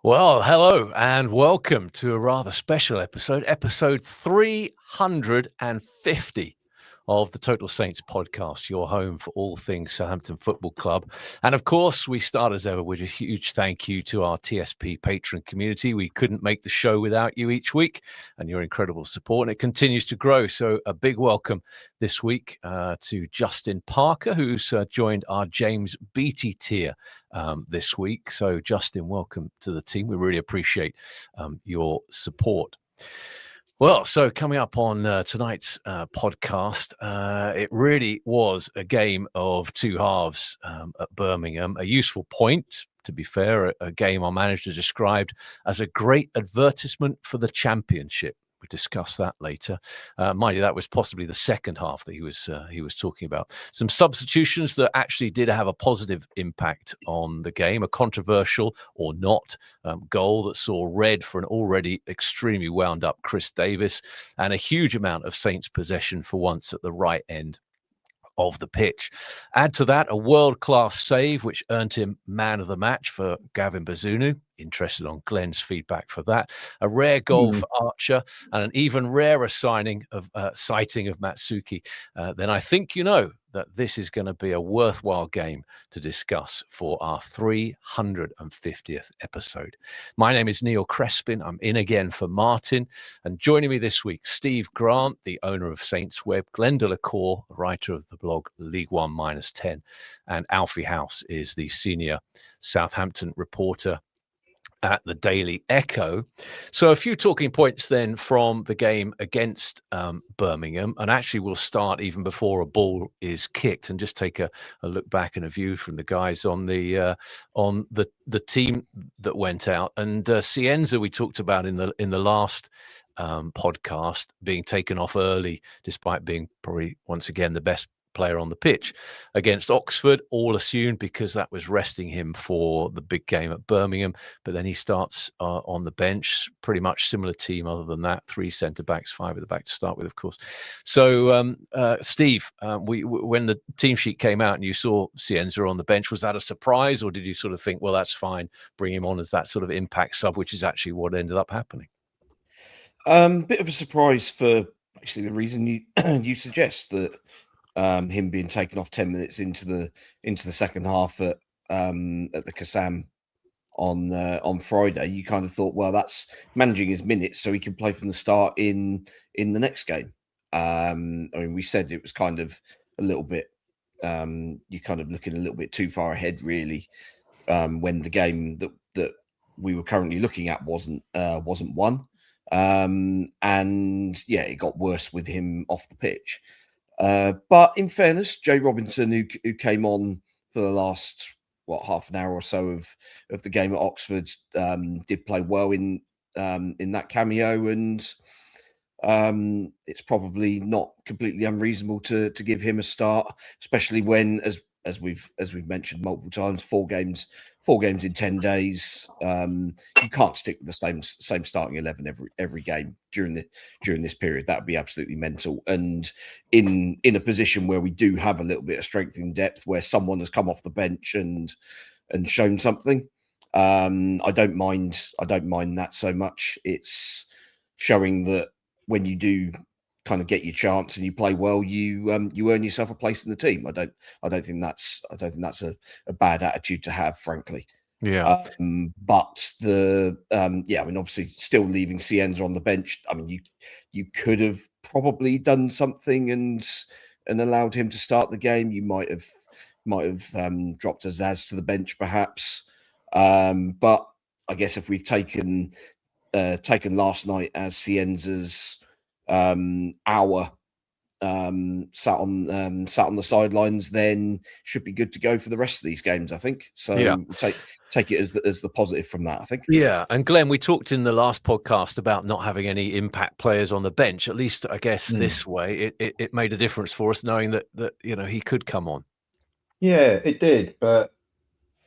Well, hello and welcome to a rather special episode 350 of the Total Saints podcast, your home for all things Southampton Football Club. And of course, we start as ever with a huge thank you to our TSP patron community. We couldn't make the show without you each week and your incredible support, and it continues to grow. So a big welcome this week to Justin Parker, who's joined our James Beattie tier this week. So Justin, welcome to the team. We really appreciate your support. Well, so coming up on tonight's podcast, it really was a game of two halves at Birmingham. A useful point, to be fair, a game our manager described as a great advertisement for the Championship. We discuss that later. Mind you, that was possibly the second half that he was talking about. Some substitutions that actually did have a positive impact on the game, a controversial or not goal that saw red for an already extremely wound up Chris Davies, and a huge amount of Saints possession for once at the right end of the pitch. Add to that a world-class save, which earned him man of the match for Gavin Bazunu. Interested on Glenn's feedback for that. A rare goal for Archer and an even rarer sighting of Matsuki. Then I think you know that this is going to be a worthwhile game to discuss for our 350th episode. My name is Neil Crespin. I'm in again for Martin. And joining me this week, Steve Grant, the owner of Saints Web, Glenn Delacour, writer of the blog League One -10, and Alfie House is the senior Southampton reporter at the Daily Echo. So a few talking points then from the game against Birmingham, and actually we'll start even before a ball is kicked and just take a look back and a view from the guys on the team that went out. And Cienza we talked about in the last podcast, being taken off early despite being probably once again the best player on the pitch against Oxford, all assumed because that was resting him for the big game at Birmingham. But then he starts on the bench, pretty much similar team other than that, 3 centre-backs, 5 at the back to start with, of course. So, Steve, when the team sheet came out and you saw Cienza on the bench, was that a surprise, or did you sort of think, well, that's fine, bring him on as that sort of impact sub, which is actually what ended up happening? Bit of a surprise for actually the reason you suggest, that him being taken off 10 minutes into the second half at the Kassam on Friday. You kind of thought, well, that's managing his minutes so he can play from the start in the next game. I mean, we said it was kind of a little bit, you're kind of looking a little bit too far ahead, really, when the game that we were currently looking at wasn't won. And yeah, it got worse with him off the pitch. But in fairness, Jay Robinson, who came on for the last half an hour or so of the game at Oxford, did play well in that cameo, and it's probably not completely unreasonable to give him a start, especially when, as we've mentioned multiple times, four games in 10 days. You can't stick with the same starting 11 every game during this period. That would be absolutely mental. And in a position where we do have a little bit of strength in depth, where someone has come off the bench and shown something, I don't mind that so much. It's showing that when you do kind of get your chance and you play well, you earn yourself a place in the team. I don't think that's a bad attitude to have, frankly. Yeah. But I mean, obviously, still leaving Cienza on the bench. I mean, you could have probably done something and allowed him to start the game. You might have dropped Azaz to the bench, perhaps. But I guess if we've taken last night as Cienza's hour sat on the sidelines, then should be good to go for the rest of these games, I think. So yeah, we'll take it as the positive from that, I think. Yeah, and Glenn, we talked in the last podcast about not having any impact players on the bench. At least, I guess, this way it made a difference for us, knowing that he could come on. Yeah, it did, but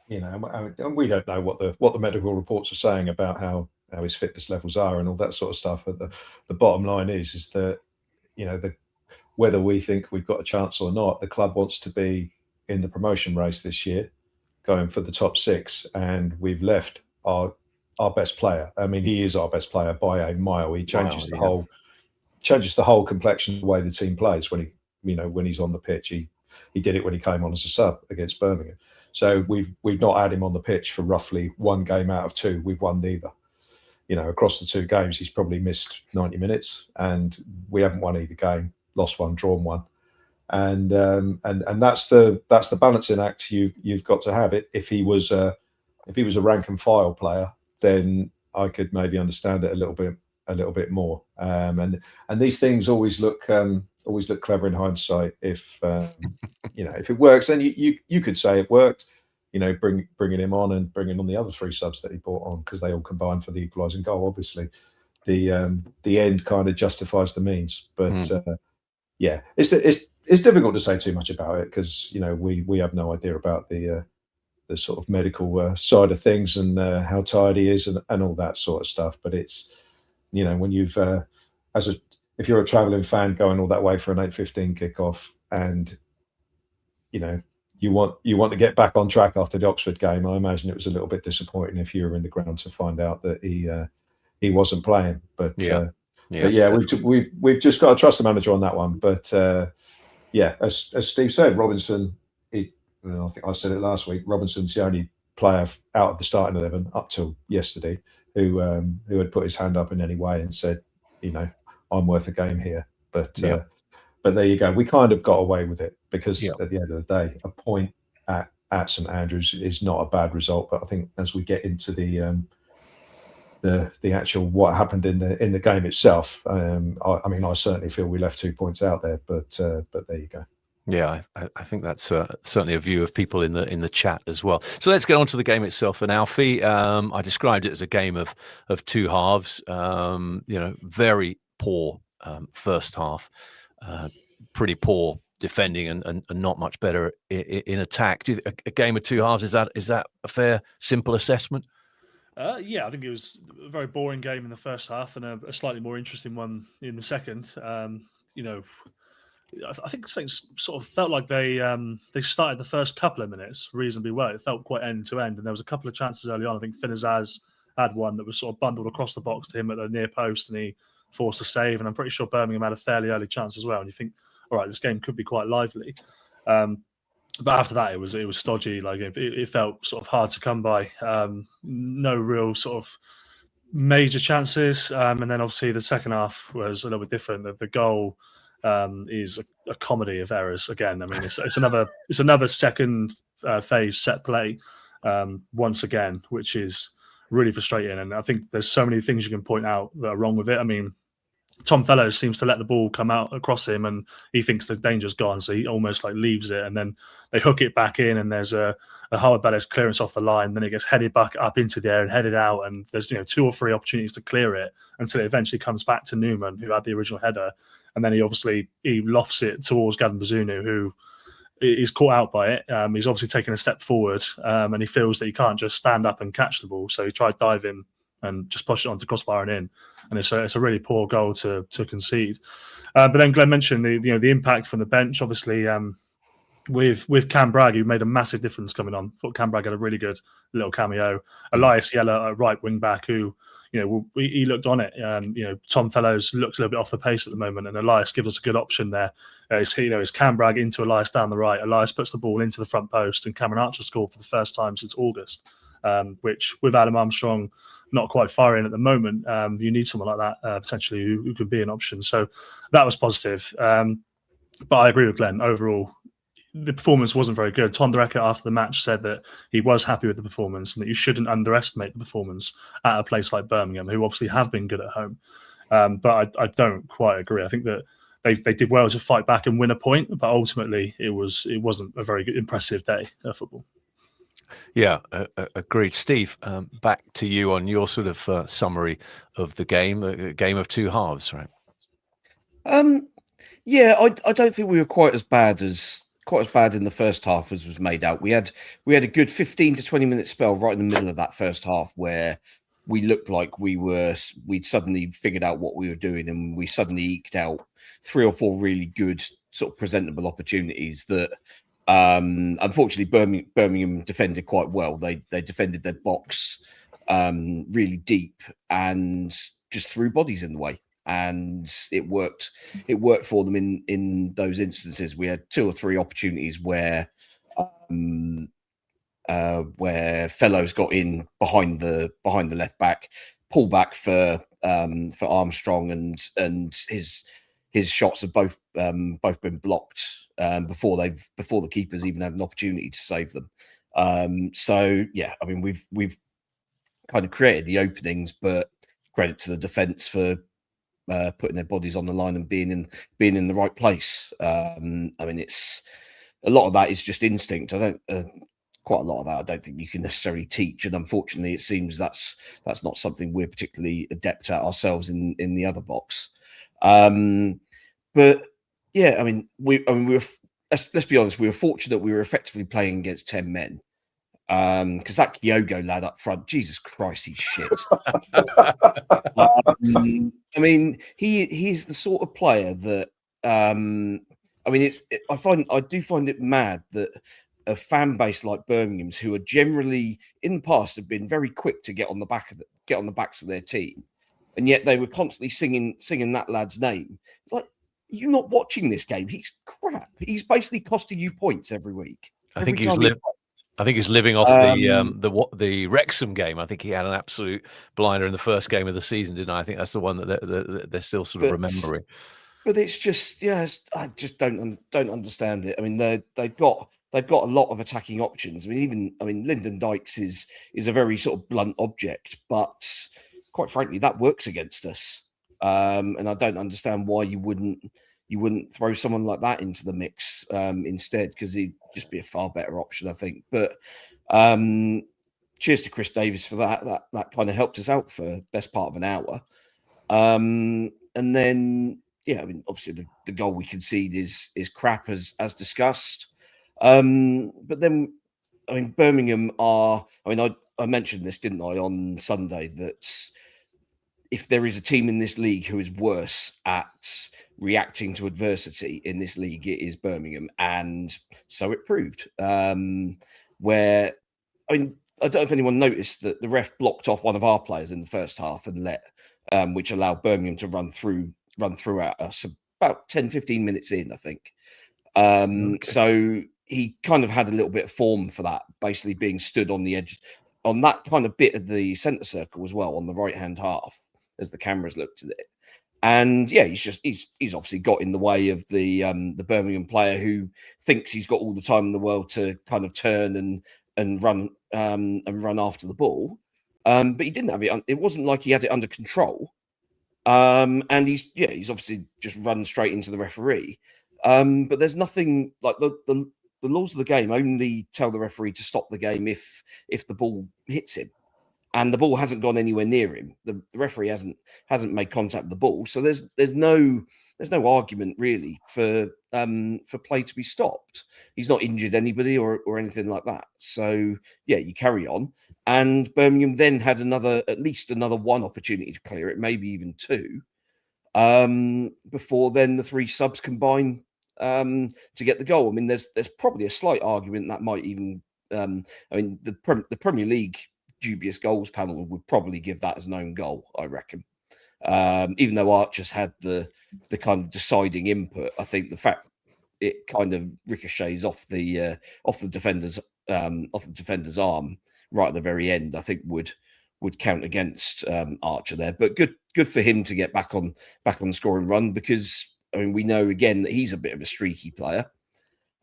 we don't know what the medical reports are saying about how his fitness levels are and all that sort of stuff. But the bottom line is that whether we think we've got a chance or not, the club wants to be in the promotion race this year, going for the top 6, and we've left our our best player. I mean, he is our best player by a mile. He changes the whole complexion of the way the team plays when he's on the pitch. He did it when he came on as a sub against Birmingham. So we've not had him on the pitch for roughly one game out of two. We've won neither. Across the two games, he's probably missed 90 minutes, and we haven't won either game. Lost one, drawn one, and that's the balancing act you've got to have. It if he was a rank and file player, then I could maybe understand it a little bit more. And these things always look clever in hindsight. If if it works, then you could say it worked. Bringing him on and bringing on the other three subs that he brought on, because they all combined for the equalising goal. Obviously, the end kind of justifies the means. But it's difficult to say too much about it, because we have no idea about the sort of medical side of things and how tired he is and all that sort of stuff. But it's when you've if you're a travelling fan going all that way for an 8:15 kickoff, and you want to get back on track after the Oxford game, I imagine it was a little bit disappointing if you were in the ground to find out that he wasn't playing. But we've just got to trust the manager on that one. But as Steve said, Robinson, I think I said it last week, Robinson's the only player out of the starting 11 up till yesterday who had put his hand up in any way and said, I'm worth a game here. But there you go. We kind of got away with it, because at the end of the day, a point at St Andrews is not a bad result. But I think as we get into the actual what happened in the game itself, I certainly feel we left 2 points out there. But there you go. Yeah, I think that's certainly a view of people in the chat as well. So let's get on to the game itself. And Alfie, I described it as a game of two halves. Very poor first half, pretty poor defending, and not much better in attack. Do you think a game of two halves, is that a fair, simple assessment? I think it was a very boring game in the first half and a slightly more interesting one in the second. I think things sort of felt like they started the first couple of minutes reasonably well. It felt quite end to end, and there was a couple of chances early on. I think Finazaz had one that was sort of bundled across the box to him at the near post, and he forced a save. And I'm pretty sure Birmingham had a fairly early chance as well. And you think, all right, this game could be quite lively. But after that, it was stodgy. Like it felt sort of hard to come by. No real sort of major chances. And then obviously the second half was a little bit different. The goal is a comedy of errors again. I mean, it's another second phase set play once again, which is really frustrating. And I think there's so many things you can point out that are wrong with it. I mean, Tom Fellows seems to let the ball come out across him, and he thinks the danger's gone, so he almost like leaves it, and then they hook it back in, and there's a Harwood-Bellis clearance off the line, then it gets headed back up into the air and headed out, and there's 2 or 3 opportunities to clear it until it eventually comes back to Newman, who had the original header, and then he lofts it towards Gavin Bazunu, who is caught out by it. He's obviously taken a step forward, and he feels that he can't just stand up and catch the ball, so he tried diving and just push it onto crossbar and in. And it's a really poor goal to concede. But then Glenn mentioned the impact from the bench. Obviously, with Cam Bragg, who made a massive difference coming on. Thought Cam Bragg had a really good little cameo. Elias Yella, a right wing back, who he looked on it. Tom Fellows looks a little bit off the pace at the moment, and Elias gives us a good option there. It's Cam Bragg into Elias down the right. Elias puts the ball into the front post, and Cameron Archer scored for the first time since August. Which with Adam Armstrong not quite firing at the moment, you need someone like that potentially who could be an option. So that was positive. But I agree with Glenn. Overall, the performance wasn't very good. Tom Drecker after the match said that he was happy with the performance and that you shouldn't underestimate the performance at a place like Birmingham, who obviously have been good at home. But I don't quite agree. I think that they did well to fight back and win a point, but ultimately it wasn't a very good, impressive day of football. Yeah, agreed. Steve, back to you on your sort of summary of the game, a game of two halves, right? I don't think we were quite as bad in the first half as was made out. We had a good 15 to 20 minute spell right in the middle of that first half where we looked like we'd suddenly figured out what we were doing, and we suddenly eked out 3 or 4 really good sort of presentable opportunities that unfortunately Birmingham defended quite well. They defended their box really deep, and just threw bodies in the way. And it worked. It worked for them in those instances. We had 2 or 3 opportunities where Fellows got in behind the left back, pull back for Armstrong, and his shots have both been blocked before the keepers even had an opportunity to save them. So yeah, I mean we've kind of created the openings, but credit to the defence for putting their bodies on the line and being in the right place. I mean, it's a lot of that is just instinct. Quite a lot of that I don't think you can necessarily teach, and unfortunately, it seems that's not something we're particularly adept at ourselves in the other box. But yeah, I mean, we were, let's be honest, we were fortunate we were effectively playing against 10 men. Because that Kyogo lad up front, Jesus Christ, he's shit. I mean, he is the sort of player that I mean, I do find it mad that a fan base like Birmingham's, who are generally in the past have been very quick to get on the backs of their team, and yet they were constantly singing that lad's name. Like, you're not watching this game. He's crap. He's basically costing you points every week. I think he's living off the Wrexham game. I think he had an absolute blinder in the first game of the season, didn't I? I think that's the one that they're still sort of remembering. But it's just, I just don't understand it. I mean, they've got a lot of attacking options. I mean, Lyndon Dykes is a very sort of blunt object, but quite frankly, that works against us. And I don't understand why you wouldn't throw someone like that into the mix instead, because he'd just be a far better option, I think. But cheers to Chris Davies for that. That kind of helped us out for the best part of an hour. And then, yeah, I mean, obviously the goal we concede is crap as discussed. But then, I mean, Birmingham are. I mean, I mentioned this, didn't I, on Sunday, that if there is a team in this league who is worse at reacting to adversity in this league, it is Birmingham, and so it proved. Where, I mean, I don't know if anyone noticed that the ref blocked off one of our players in the first half and which allowed Birmingham to run through at us about 10-15 minutes in, I think. Okay. So he kind of had a little bit of form for that, basically being stood on the edge, on that kind of bit of the centre circle as well, on the right-hand half, as the cameras looked at it. And yeah, he's obviously got in the way of the Birmingham player who thinks he's got all the time in the world to kind of turn and run after the ball. But he didn't have it. It wasn't like he had it under control. And he's obviously just run straight into the referee. But there's nothing like the laws of the game only tell the referee to stop the game if the ball hits him, and the ball hasn't gone anywhere near him. The referee hasn't made contact with the ball, so there's no argument really for play to be stopped. He's not injured anybody or anything like that. So yeah, you carry on. And Birmingham then had at least another one opportunity to clear it, maybe even 2, before then the 3 subs combine to get the goal. I mean, there's probably a slight argument that might even, I mean, the Premier League dubious goals panel would probably give that as an own goal, I reckon. Even though Archer's had the kind of deciding input, I think the fact it kind of ricochets off the defender's arm right at the very end, I think would count against Archer there. But good for him to get back on the scoring run, because I mean, we know again that he's a bit of a streaky player.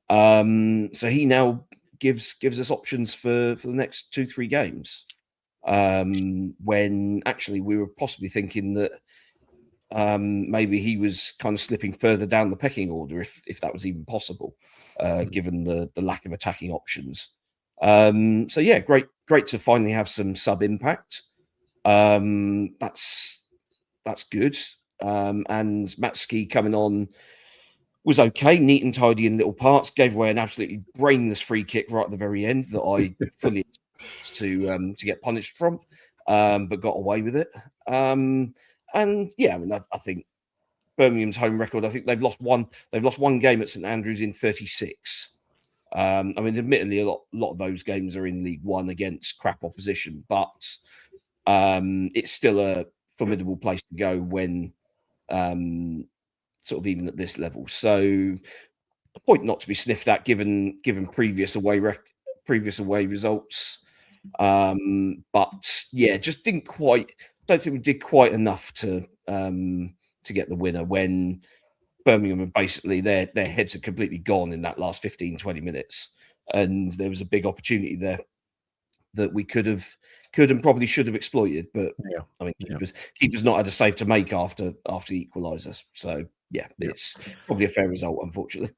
So he now gives us options for the next 2-3 games. When actually we were possibly thinking that maybe he was kind of slipping further down the pecking order, if that was even possible, given the lack of attacking options. So yeah, great to finally have some sub impact. That's good. And Matsuki coming on was okay, neat and tidy in little parts. Gave away an absolutely brainless free kick right at the very end that I fully to get punished from, but got away with it. And yeah, I mean, I think Birmingham's home record, I think they've lost one game at St Andrews in 36. I mean, admittedly, a lot of those games are in League One against crap opposition, but it's still a formidable place to go when sort of even at this level. So a point not to be sniffed at given previous away results. But yeah, just don't think we did quite enough to get the winner when Birmingham are basically their heads are completely gone in that last 15-20 minutes. And there was a big opportunity there that we could and probably should have exploited. But Yeah. I mean, keepers not had a save to make after the equaliser. So yeah, it's probably a fair result, unfortunately.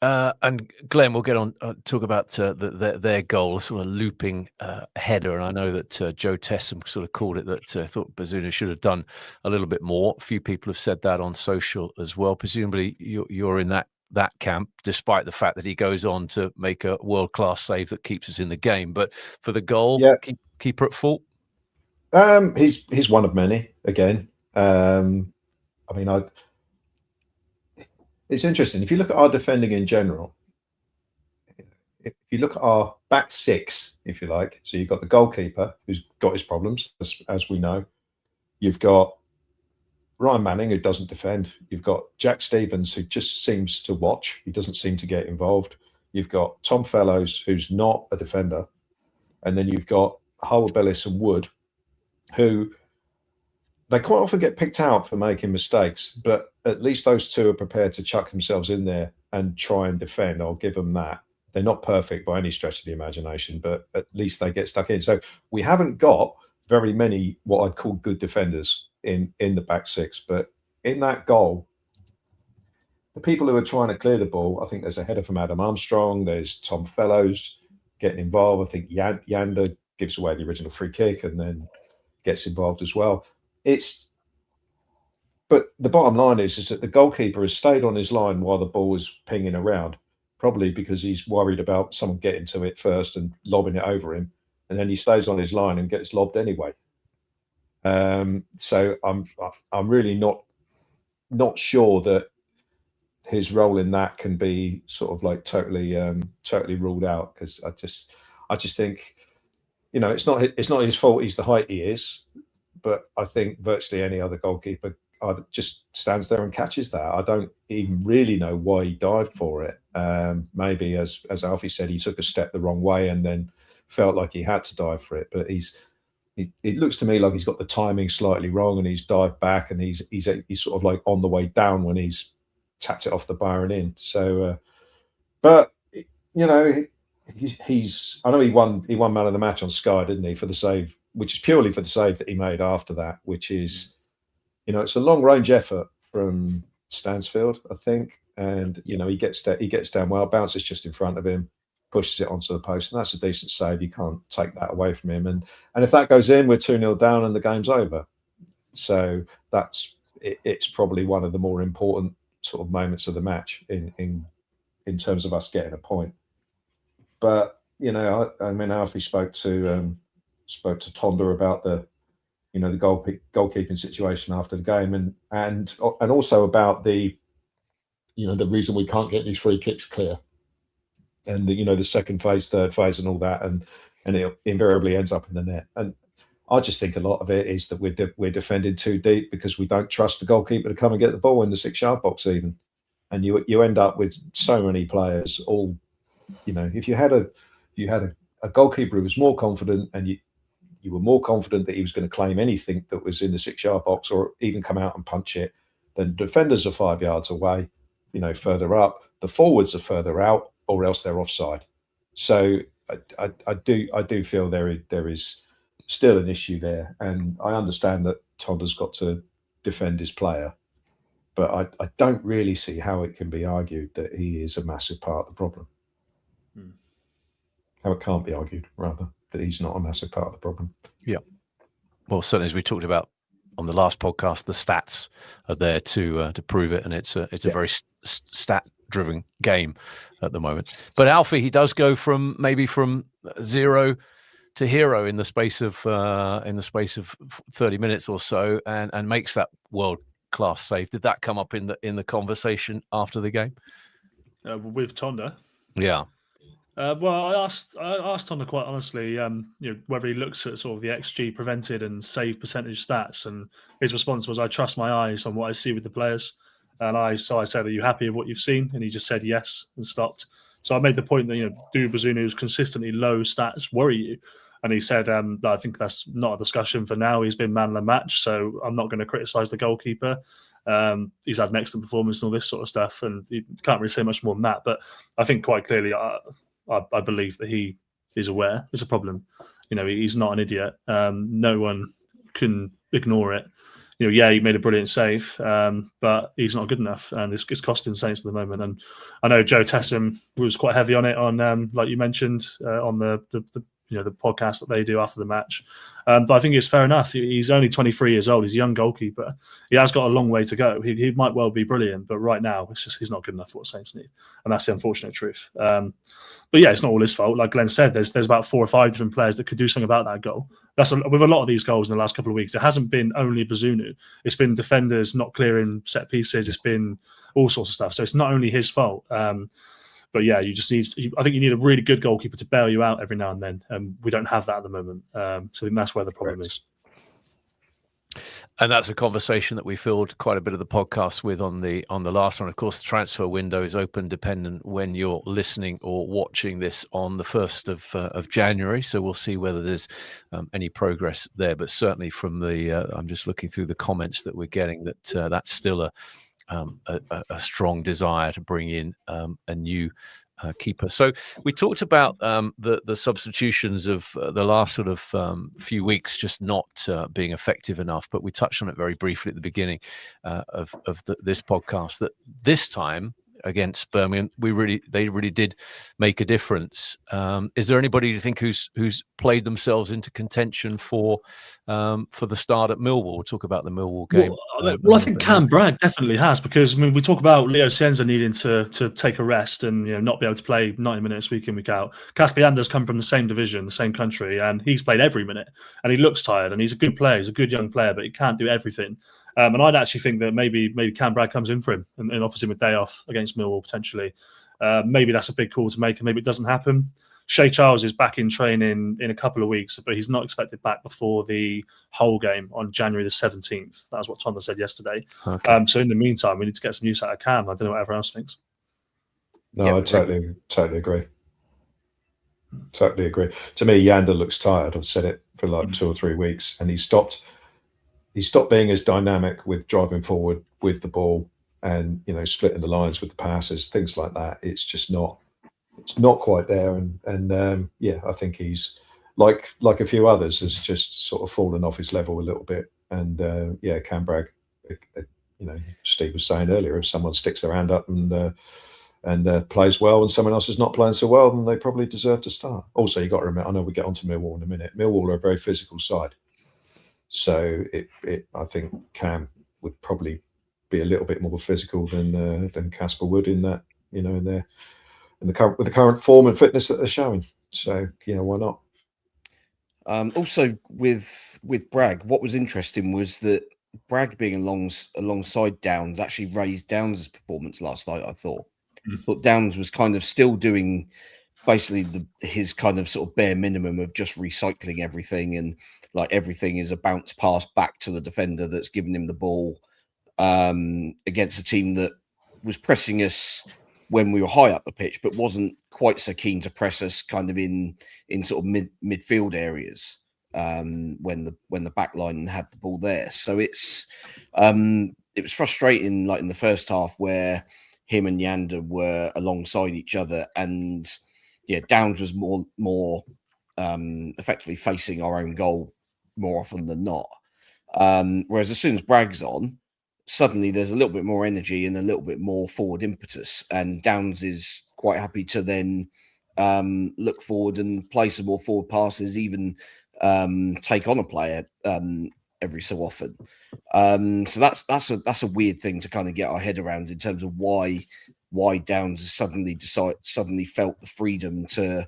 And Glenn, we'll get on talk about their goal, sort of looping header. And I know that Joe Tessam sort of called it that thought Bazunu should have done a little bit more. A few people have said that on social as well. Presumably, you're in that camp, despite the fact that he goes on to make a world-class save that keeps us in the game. But for the goal, keeper at fault. He's one of many. Again, I mean, it's interesting. If you look at our defending in general, if you look at our back six, if you like, so you've got the goalkeeper who's got his problems, as we know. You've got Ryan Manning, who doesn't defend. You've got Jack Stevens, who just seems to watch. He doesn't seem to get involved. You've got Tom Fellows, who's not a defender. And then you've got Harwood-Bellis and Wood, who they quite often get picked out for making mistakes, but at least those two are prepared to chuck themselves in there and try and defend. I'll give them that. They're not perfect by any stretch of the imagination, but at least they get stuck in. So we haven't got very many what I'd call good defenders in the back six. But in that goal, the people who are trying to clear the ball, I think there's a header from Adam Armstrong. There's Tom Fellows getting involved. I think Yander gives away the original free kick and then gets involved as well. But the bottom line is that the goalkeeper has stayed on his line while the ball was pinging around, probably because he's worried about someone getting to it first and lobbing it over him, and then he stays on his line and gets lobbed anyway. So I'm really not sure that his role in that can be sort of like totally ruled out, because I just think, you know, it's not his fault. He's the height he is. But I think virtually any other goalkeeper either just stands there and catches that. I don't even really know why he dived for it. Maybe, as Alfie said, he took a step the wrong way and then felt like he had to dive for it. But it looks to me like he's got the timing slightly wrong, and he's dived back, and he's sort of like on the way down when he's tapped it off the bar and in. So, but you know, I know he won man of the match on Sky, didn't he, for the save, which is purely for the save that he made after that, which is, you know, it's a long range effort from Stansfield, I think. And, you know, he gets down well, bounces just in front of him, pushes it onto the post. And that's a decent save. You can't take that away from him. And if that goes in, we're 2-0 down and the game's over. So it's probably one of the more important sort of moments of the match in terms of us getting a point. But, you know, I mean, Alfie spoke to Tonda about the goalkeeping situation after the game, and also about the reason we can't get these free kicks clear, and the second phase, third phase, and all that, and it invariably ends up in the net. And I just think a lot of it is that we're defending too deep because we don't trust the goalkeeper to come and get the ball in the 6-yard box even, and you end up with so many players all, you know, if you had a goalkeeper who was more confident, and you were more confident that he was going to claim anything that was in the 6-yard box or even come out and punch it, then defenders are 5 yards away, you know, further up. The forwards are further out, or else they're offside. So I do feel there is still an issue there, and I understand that Tonda's got to defend his player, but I don't really see how it can be argued that he is a massive part of the problem. How it can't be argued, rather, that he's not a massive part of the problem. Yeah. Well, certainly, as we talked about on the last podcast, the stats are there to prove it, and it's a very stat-driven game at the moment. But Alfie, he does go from 0 to hero in the space of 30 minutes or so, and makes that world-class save. Did that come up in the conversation after the game? With Tonda? Yeah. Well, I asked Tonda quite honestly, whether he looks at sort of the XG prevented and save percentage stats, and his response was, "I trust my eyes on what I see with the players." And I said, "Are you happy with what you've seen?" And he just said yes and stopped. So I made the point that do Bazunu's consistently low stats worry you? And he said, "I think that's not a discussion for now. He's been man of the match, so I'm not going to criticise the goalkeeper. He's had an excellent performance and all this sort of stuff, and you can't really say much more than that." But I think quite clearly, I believe that he is aware it's a problem. He's not an idiot. No one can ignore it. He made a brilliant save, but he's not good enough, and it's costing Saints at the moment. And I know Joe Tessum was quite heavy on it, on like you mentioned, on the podcast that they do after the match. But I think it's fair enough. He's only 23 years old. He's a young goalkeeper. He has got a long way to go. He might well be brilliant, but right now he's not good enough for what Saints need, and that's the unfortunate truth. But yeah, it's not all his fault. Like Glenn said, there's about 4 or 5 different players that could do something about that goal. With a lot of these goals in the last couple of weeks, it hasn't been only Bazunu. It's been defenders not clearing set pieces. It's been all sorts of stuff. So it's not only his fault. But yeah, I think you need a really good goalkeeper to bail you out every now and then. We don't have that at the moment. So I think that's where the problem is. And that's a conversation that we filled quite a bit of the podcast with on the last one. Of course, the transfer window is open dependent when you're listening or watching this on the 1st of January. So we'll see whether there's any progress there. But certainly from I'm just looking through the comments that we're getting, that's still a strong desire to bring in a new keeper. So we talked about the substitutions of the last sort of few weeks just not being effective enough, but we touched on it very briefly at the beginning of this podcast, that this time against Birmingham, they really did make a difference. Is there anybody you think who's played themselves into contention for the start at Milwall? We'll talk about the Millwall game. Well, I think Cam Bragg definitely has, because we talk about Leo Senza needing to take a rest and not be able to play 90 minutes week in, week out. Caspiander's come from the same division, the same country, and he's played every minute, and he looks tired, and he's a good player. He's a good young player, but he can't do everything. And I'd actually think that maybe Cam Bragg comes in for him and offers him a day off against Millwall potentially. Maybe that's a big call to make, and maybe it doesn't happen. Shea Charles is back in training in a couple of weeks, but he's not expected back before the whole game on January the 17th. That's what Tonda said yesterday. Okay. So in the meantime, we need to get some use out of Cam. I don't know what everyone else thinks. No, I totally agree. Totally agree. To me, Yander looks tired. I've said it for like 2 or 3 weeks, and he stopped being as dynamic with driving forward with the ball and splitting the lines with the passes, things like that. It's just not quite there, and I think he's like a few others has just sort of fallen off his level a little bit. And Cam Bragg, Steve was saying earlier, if someone sticks their hand up and plays well and someone else is not playing so well, then they probably deserve to start. Also, you got to remember, I know we get onto Milwall in a minute. Milwall are a very physical side. So I think Cam would probably be a little bit more physical than Casper would in that, with the current form and fitness that they're showing. So why not? Also with Bragg, what was interesting was that Bragg being alongside Downs actually raised Downs' performance last night. I thought Downs was kind of still doing basically his kind of sort of bare minimum of just recycling everything, and like everything is a bounce pass back to the defender that's given him the ball against a team that was pressing us when we were high up the pitch, but wasn't quite so keen to press us kind of in sort of midfield areas when the back line had the ball there. So it was frustrating, like in the first half where him and Yander were alongside each other, and Downs was more effectively facing our own goal more often than not. Whereas as soon as Bragg's on, suddenly there's a little bit more energy and a little bit more forward impetus, and Downs is quite happy to then look forward and play some more forward passes, even take on a player every so often. So that's a weird thing to kind of get our head around in terms of why Downs has suddenly felt the freedom to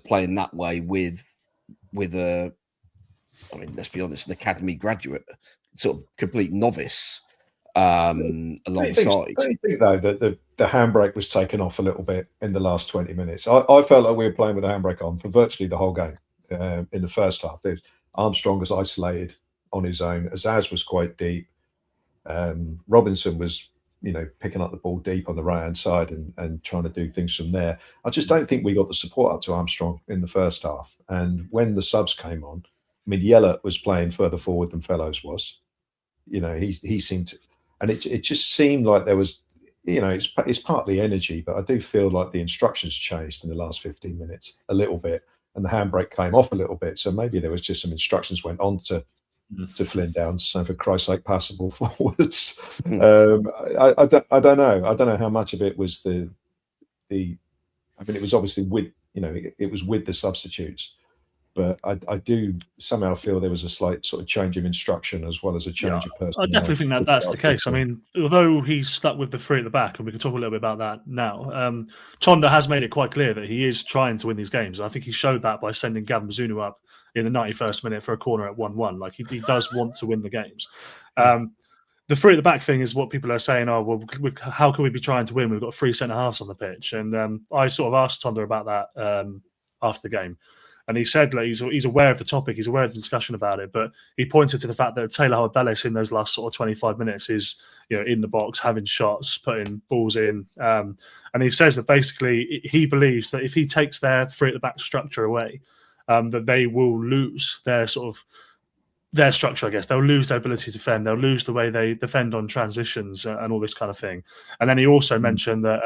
play in that way with let's be honest, an academy graduate, sort of complete novice. alongside. Don't you think though that the handbrake was taken off a little bit in the last 20 minutes? I felt like we were playing with the handbrake on for virtually the whole game. In the first half, Armstrong was isolated on his own. Azaz was quite deep. Robinson was, picking up the ball deep on the right-hand side and trying to do things from there. I just don't think we got the support up to Armstrong in the first half. And when the subs came on, I mean, Yellett was playing further forward than Fellows was. He seemed to, and it just seemed like there was, it's partly energy, but I do feel like the instructions changed in the last 15 minutes a little bit, and the handbrake came off a little bit. So maybe there was just some instructions went on to Flynn Downs, so for Christ's sake, passable forwards. I don't know. I don't know how much of it was the. I mean, it was obviously with it was with the substitutes, but I do somehow feel there was a slight sort of change of instruction as well as a change of personnel. I definitely think that's the case. I mean, although he's stuck with the three at the back, and we can talk a little bit about that now, Tonda has made it quite clear that he is trying to win these games. I think he showed that by sending Gavin Bazunu up in the 91st minute for a corner at 1-1. Like, he does want to win the games. The three at the back thing is what people are saying, how can we be trying to win? We've got three centre-halves on the pitch. And I sort of asked Tonda about that after the game. And he said he's aware of the topic, he's aware of the discussion about it, but he pointed to the fact that Taylor Harwood-Bellis in those last sort of 25 minutes is in the box, having shots, putting balls in. And he says that basically he believes that if he takes their three at the back structure away, that they will lose their structure, I guess. They'll lose their ability to defend. They'll lose the way they defend on transitions and all this kind of thing. And then he also mentioned that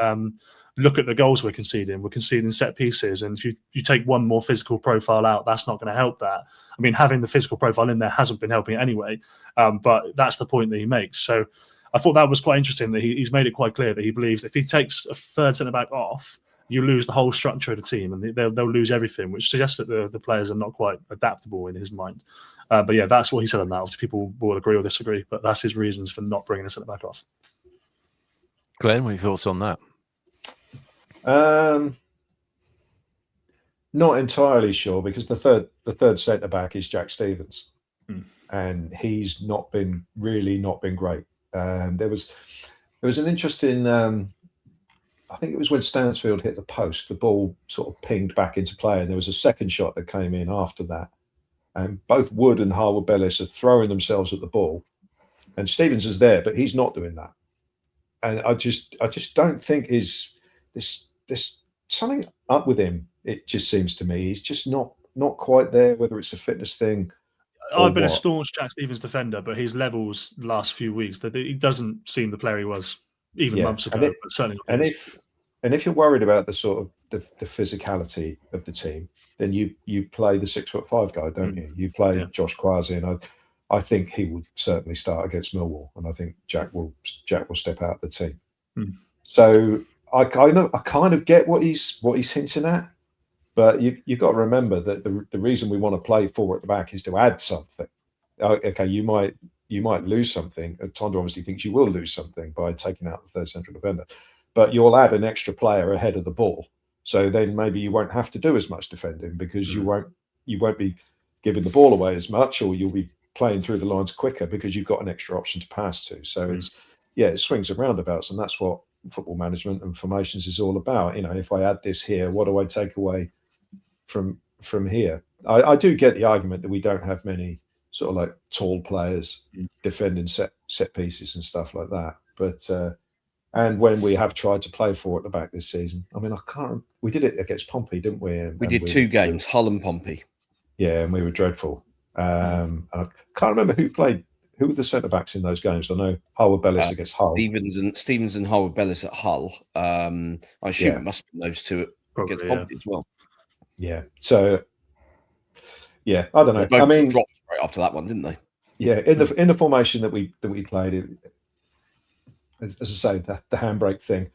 look at the goals we're conceding. We're conceding set pieces. And if you take one more physical profile out, that's not going to help that. I mean, having the physical profile in there hasn't been helping it anyway. But that's the point that he makes. So I thought that was quite interesting that he's made it quite clear that he believes if he takes a third centre-back off, you lose the whole structure of the team and they'll lose everything, which suggests that the players are not quite adaptable in his mind. But yeah, that's what he said on that. Obviously, people will agree or disagree, but that's his reasons for not bringing the centre-back off. Glenn, what are your thoughts on that? Not entirely sure, because the third centre-back is Jack Stevens, and he's not been great. There was an interesting. I think it was when Stansfield hit the post, the ball sort of pinged back into play, and there was a second shot that came in after that. And both Wood and Harwood-Bellis are throwing themselves at the ball, and Stevens is there, but he's not doing that. And I just don't think there's something up with him. It just seems to me he's just not quite there. Whether it's a fitness thing. I've been a staunch Jack Stevens defender, but his levels the last few weeks, that he doesn't seem the player he was even months ago. But certainly, if you're worried about the sort of the physicality of the team, then you play the 6'5" guy, don't you? You play Josh Quasi, and I think he will certainly start against Milwall, and I think Jack will step out of the team. So I kind of get what he's hinting at, but you've got to remember that the reason we want to play four at the back is to add something. Okay, you might lose something. Tonda obviously thinks you will lose something by taking out the third central defender, but you'll add an extra player ahead of the ball. So then maybe you won't have to do as much defending, because you won't be giving the ball away as much, or you'll be playing through the lines quicker because you've got an extra option to pass to. So it swings and roundabouts, and that's what football management and formations is all about. If I add this here, what do I take away from here? I do get the argument that we don't have many sort of like tall players defending set pieces and stuff like that. But and when we have tried to play four at the back this season, I mean, we did it against Pompey, didn't we? We did two games, Hull and Pompey. Yeah, and we were dreadful. I can't remember who were the centre backs in those games. I know Harwood-Bellis against Hull. Stevens and Harwood-Bellis at Hull. I assume it must be those two against Pompey as well. Yeah. So I don't know. I mean, dropped right after that one, didn't they? Yeah, in the formation that we played, as I say, the handbrake thing.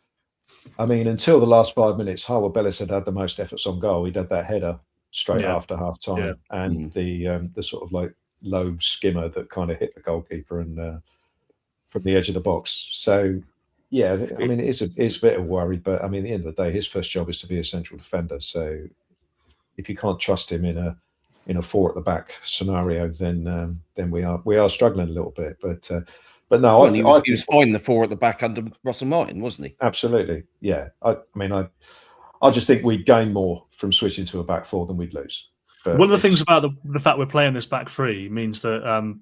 I mean, until the last 5 minutes, Harwood-Bellis had the most efforts on goal. He'd had that header straight after half time, and the sort of like low skimmer that kind of hit the goalkeeper and from the edge of the box. So I mean, it's a bit of a worry, but I mean, at the end of the day, his first job is to be a central defender. So if you can't trust him in a four at the back scenario, then we are struggling a little bit. But But no, Well, he was fine the 4 at the back under Russell Martin, wasn't he? Absolutely, yeah. I mean, I just think we'd gain more from switching to a back 4 than we'd lose. But one of the things about the fact we're playing this back 3 means that,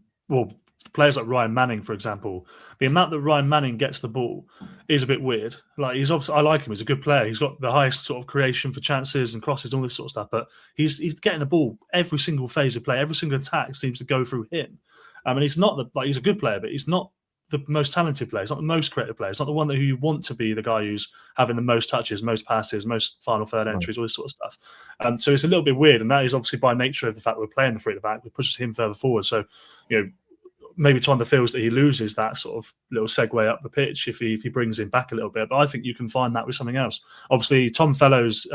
players like Ryan Manning, for example, the amount that Ryan Manning gets the ball is a bit weird. Like, he's obviously, I like him. He's a good player. He's got the highest sort of creation for chances and crosses and all this sort of stuff. But he's getting the ball every single phase of play. Every single attack seems to go through him. I mean, he's not he's a good player, but he's not the most talented player. He's not the most creative player. He's not the one who you want to be the guy who's having the most touches, most passes, most final third entries, all this sort of stuff. So it's a little bit weird, and that is obviously by nature of the fact that we're playing the 3 at the back. It pushes him further forward. So, maybe Tonda feels that he loses that sort of little segue up the pitch if he brings him back a little bit. But I think you can find that with something else. Obviously, Tom Fellows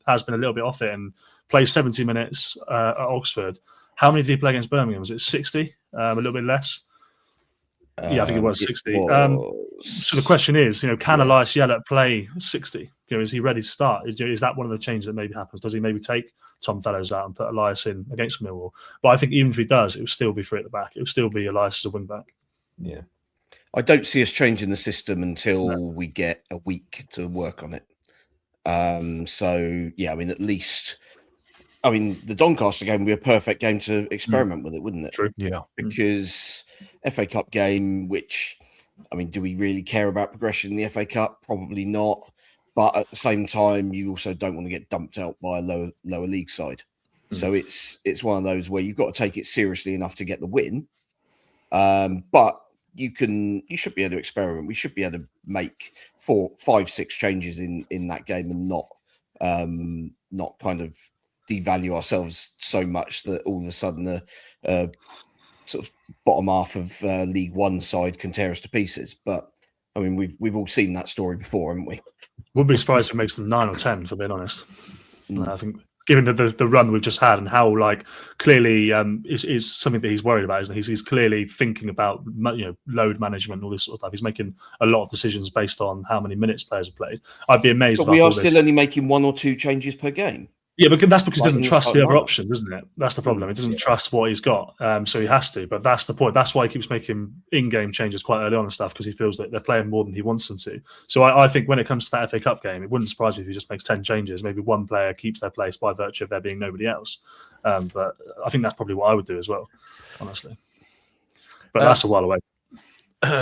has been a little bit off it and plays 70 minutes at Oxford. How many did he play against Birmingham? Was it 60? A little bit less? Yeah, I think it was 60. So the question is, can Elias Yellett play 60? Is he ready to start? Is that one of the changes that maybe happens? Does he maybe take Tom Fellows out and put Elias in against Milwall? But I think even if he does, it will still be 3 at the back. It will still be Elias as a wing back. Yeah. I don't see us changing the system until we get a week to work on it. So, yeah, I mean, at least... I mean, the Doncaster game would be a perfect game to experiment with it, wouldn't it? True. Yeah. Because FA Cup game, which, I mean, do we really care about progression in the FA Cup? Probably not. But at the same time, you also don't want to get dumped out by a lower league side. So it's one of those where you've got to take it seriously enough to get the win. But you should be able to experiment. We should be able to make 4, 5, 6 changes in that game and not kind of devalue ourselves so much that all of a sudden the sort of bottom half of League One side can tear us to pieces. But I mean, we've all seen that story before, haven't we? Would be surprised if it makes them 9 or 10, for being honest. I think, given the run we've just had and how clearly is something that he's worried about, isn't he? He's clearly thinking about load management and all this sort of stuff. He's making a lot of decisions based on how many minutes players have played. I'd be amazed. But we are still only making 1 or 2 changes per game. Yeah, but that's because he doesn't trust the other options, isn't it? That's the problem. He doesn't trust what he's got, so he has to. But that's the point. That's why he keeps making in-game changes quite early on and stuff, because he feels that they're playing more than he wants them to. So I think when it comes to that FA Cup game, it wouldn't surprise me if he just makes 10 changes. Maybe one player keeps their place by virtue of there being nobody else. But I think that's probably what I would do as well, honestly. But that's a while away.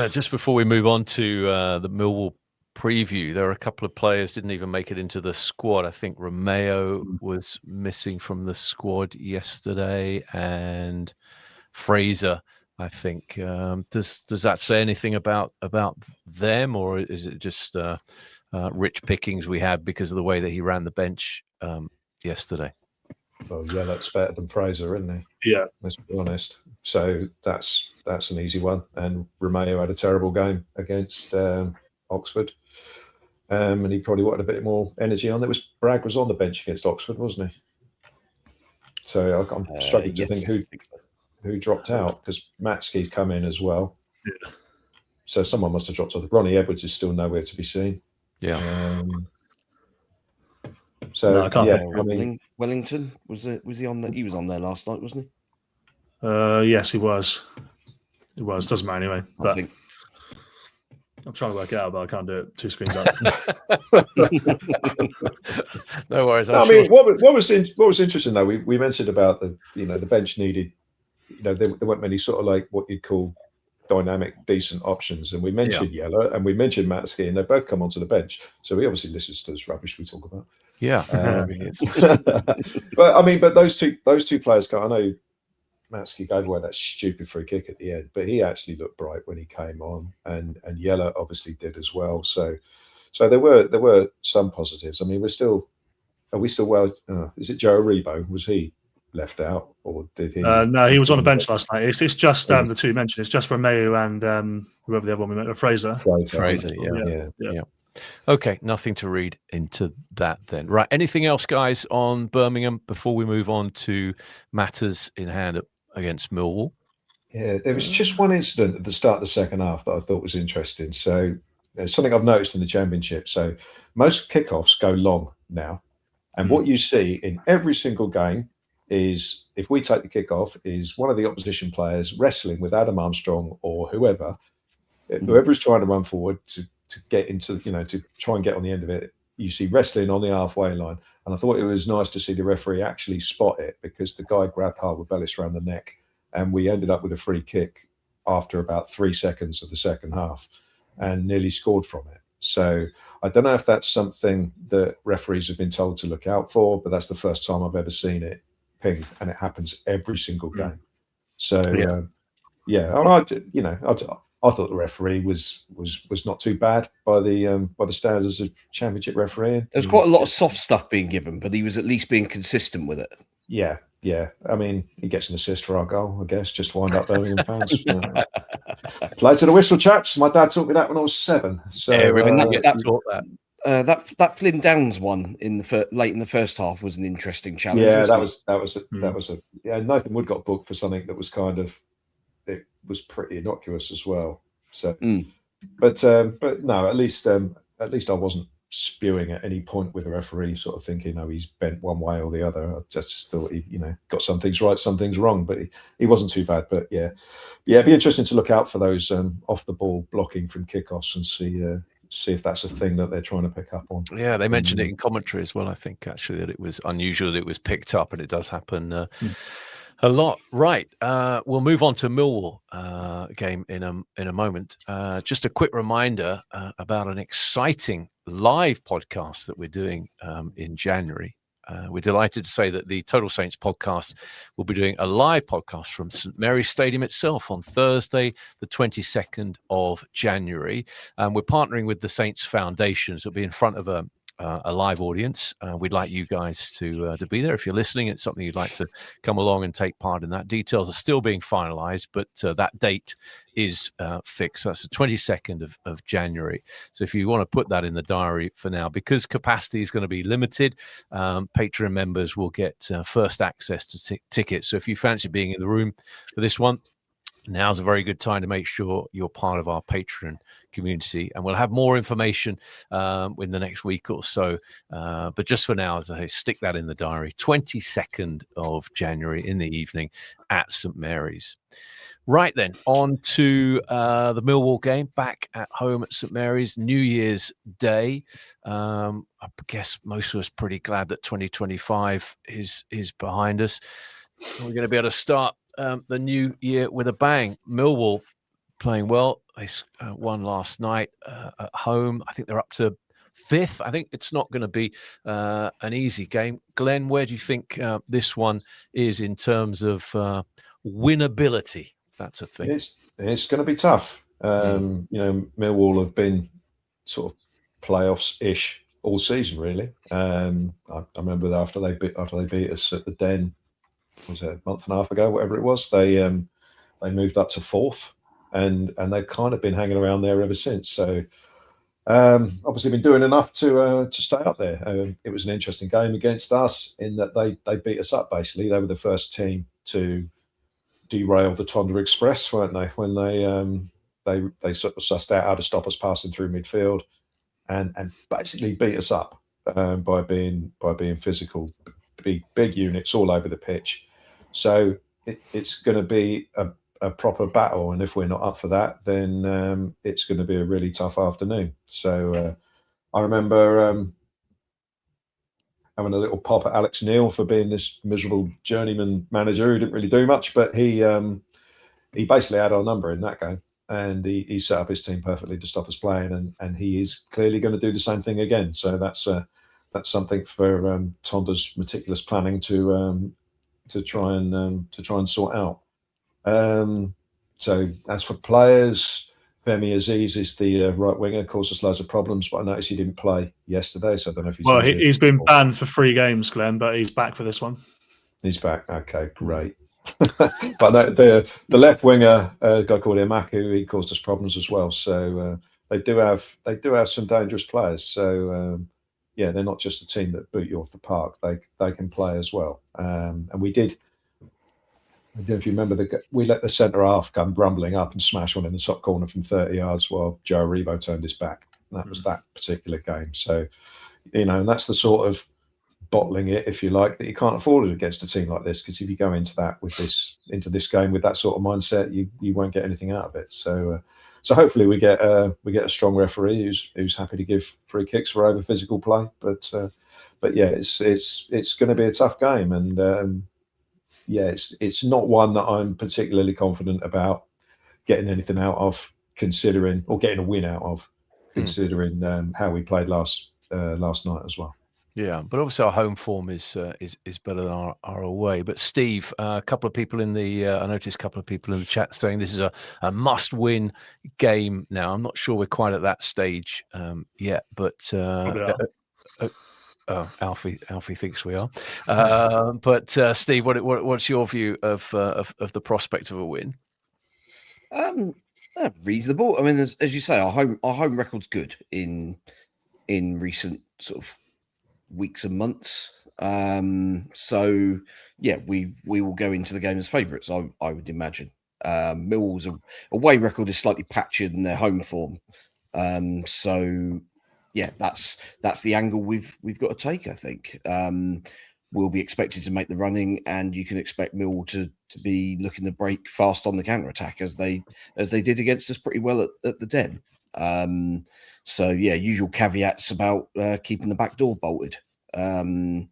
Just before we move on to the Millwall preview, there are a couple of players didn't even make it into the squad. I think Romeo was missing from the squad yesterday, and Fraser, I think. Does that say anything about them, or is it just rich pickings we had because of the way that he ran the bench yesterday? Well, yeah, that's better than Fraser, isn't he? Yeah, let's be honest. So that's an easy one. And Romeo had a terrible game against Oxford. And he probably wanted a bit more energy on it. Bragg was on the bench against Oxford, wasn't he? So I'm struggling to think who dropped out, because Matsuki's come in as well. Yeah. So someone must have dropped off. Ronnie Edwards is still nowhere to be seen. Yeah. I mean, Wellington was he on? He was on there last night, wasn't he? Yes, he was. It was. Doesn't matter anyway. I think. I'm trying to work it out, but I can't do it. 2 screens up. No worries. I mean, what was interesting though, we mentioned about the bench needed. There weren't many sort of like what you'd call dynamic, decent options, and we mentioned Yellow and we mentioned Matsuki, and they both come onto the bench. So he obviously listens to this rubbish we talk about. Yeah. But those two players. I know Matsuki gave away that stupid free kick at the end, but he actually looked bright when he came on, and Yella obviously did as well. So there were some positives. I mean, are we still well? Is it Joe Aribo? Was he left out, or did he? No, he was on the bench last night. It's just the two mentioned. It's just Romeo and whoever the other one we met, Fraser. Fraser, yeah. Okay, nothing to read into that then. Right, anything else, guys, on Birmingham before we move on to matters in hand against Milwall? Yeah, there was just one incident at the start of the second half that I thought was interesting. So there's something I've noticed in the Championship. So most kickoffs go long now. And what you see in every single game is, if we take the kickoff, is one of the opposition players wrestling with Adam Armstrong or whoever Whoever is trying to run forward to get into, to try and get on the end of it, you see wrestling on the halfway line. And I thought it was nice to see the referee actually spot it, because the guy grabbed Harwood-Bellis around the neck, and we ended up with a free kick after about 3 seconds of the second half and nearly scored from it. So I don't know if that's something that referees have been told to look out for, but that's the first time I've ever seen it pinged, and it happens every single game. So I thought the referee was not too bad by the standards of Championship refereeing. There's quite a lot of soft stuff being given, but he was at least being consistent with it. Yeah. I mean, he gets an assist for our goal, I guess, just to wind up Birmingham fans. Play to the whistle, chaps. My dad taught me that when I was 7. So that Flynn Downs one late in the first half was an interesting challenge. Yeah, that was Nathan Wood got booked for something that was it was pretty innocuous as well. So, but no, at least I wasn't spewing at any point with the referee, sort of thinking, oh, he's bent one way or the other. I just thought he, got some things right, some things wrong, but he wasn't too bad. But yeah, it'd be interesting to look out for those off the ball blocking from kickoffs and see if that's a thing that they're trying to pick up on. Yeah, they mentioned it in commentary as well. I think actually that it was unusual that it was picked up, and it does happen a lot. Right. We'll move on to Milwall game in a moment. Just a quick reminder about an exciting live podcast that we're doing in January. We're delighted to say that the Total Saints podcast will be doing a live podcast from St Mary's Stadium itself on Thursday, the 22nd of January. We're partnering with the Saints Foundation, so it'll be in front of a live audience. We'd like you guys to be there. If you're listening, it's something you'd like to come along and take part in that. Details are still being finalized, but that date is fixed. That's the 22nd of January. So if you want to put that in the diary for now, because capacity is going to be limited, Patreon members will get first access to tickets. So if you fancy being in the room for this one, now's a very good time to make sure you're part of our Patreon community, and we'll have more information in the next week or so. But just for now, as I say, stick that in the diary. 22nd of January in the evening at St Mary's. Right then, on to the Milwall game back at home at St Mary's, New Year's Day. I guess most of us pretty glad that 2025 is behind us. We're going to be able to start the new year with a bang. Milwall playing well. They won last night at home. I think they're up to 5th. I think it's not going to be an easy game. Glenn, where do you think this one is in terms of winnability? That's a thing. It's going to be tough. Millwall have been sort of playoffs-ish all season, really. I remember after they beat us at the Den, was it a month and a half ago, whatever it was, they moved up to 4th, and they've kind of been hanging around there ever since. So obviously been doing enough to stay up there. It was an interesting game against us in that they beat us up. Basically, they were the first team to derail the Tonda Express, weren't they? When they sort of sussed out how to stop us passing through midfield, and basically beat us up by being physical. Big units all over the pitch. So it's going to be a proper battle, and if we're not up for that, then it's going to be a really tough afternoon. So I remember having a little pop at Alex Neil for being this miserable journeyman manager who didn't really do much, but he basically had our number in that game, and he set up his team perfectly to stop us playing, and he is clearly going to do the same thing again. So that's something for Tonda's meticulous planning to try and sort out. So as for players, Femi Aziz is the right winger, caused us loads of problems, but I noticed he didn't play yesterday, so I don't know if he's been banned for 3 games, Glenn, but he's back for this one. He's back. Okay, great. But no, the left winger, a guy called Amo-Ameyaw, he caused us problems as well. So they do have some dangerous players. So yeah, they're not just a team that boot you off the park. They can play as well. And we did. I don't know if you remember, we let the centre half come rumbling up and smash one in the top corner from 30 yards while Joe Aribo turned his back. That was that particular game. So, and that's the sort of bottling it, if you like, that you can't afford it against a team like this, because if you go into this game with that sort of mindset, you won't get anything out of it. So So hopefully we get a strong referee who's happy to give free kicks for over physical play. But yeah, it's going to be a tough game, and yeah, it's not one that I'm particularly confident about getting anything out of, considering, or getting a win out of, considering how we played last night as well. Yeah, but obviously our home form is better than our away. But Steve, a couple of people in the I noticed a couple of people in the chat saying this is a must-win game. Now I'm not sure we're quite at that stage yet, but Alfie thinks we are. But Steve, what's your view of the prospect of a win? Reasonable. I mean, as you say, our home record's good in recent sort of weeks and months. So yeah, we will go into the game as favourites, I would imagine. Millwall's away record is slightly patchier than their home form. So yeah, that's the angle we've got to take, I think. We'll be expected to make the running, and you can expect Millwall to be looking to break fast on the counter attack as they did against us pretty well at the Den. So yeah, usual caveats about keeping the back door bolted. And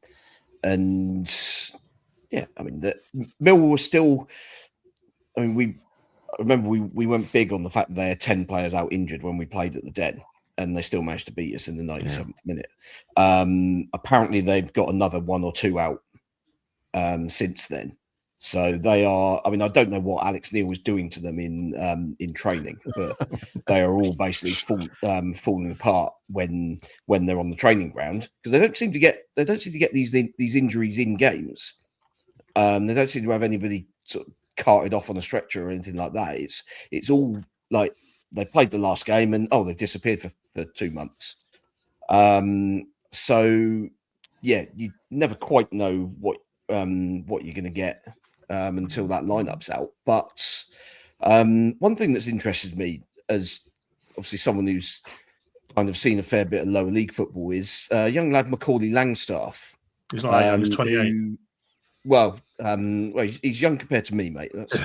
yeah, I mean, Millwall was still. I mean, I remember we went big on the fact that they had 10 players out injured when we played at the Den, and they still managed to beat us in the 97th minute. Apparently, they've got another 1 or 2 out since then. So they are. I mean, I don't know what Alex Neil was doing to them in training, but they are all basically falling apart when they're on the training ground, because they don't seem to get these injuries in games. They don't seem to have anybody sort of carted off on a stretcher or anything like that. It's all like they played the last game and they've disappeared for 2 months. So yeah, you never quite know what you're going to get until that lineup's out. But one thing that's interested me, as obviously someone who's kind of seen a fair bit of lower league football, is a young lad, Macaulay Langstaff. He's not young, he's 28. Well, he's young compared to me, mate. That's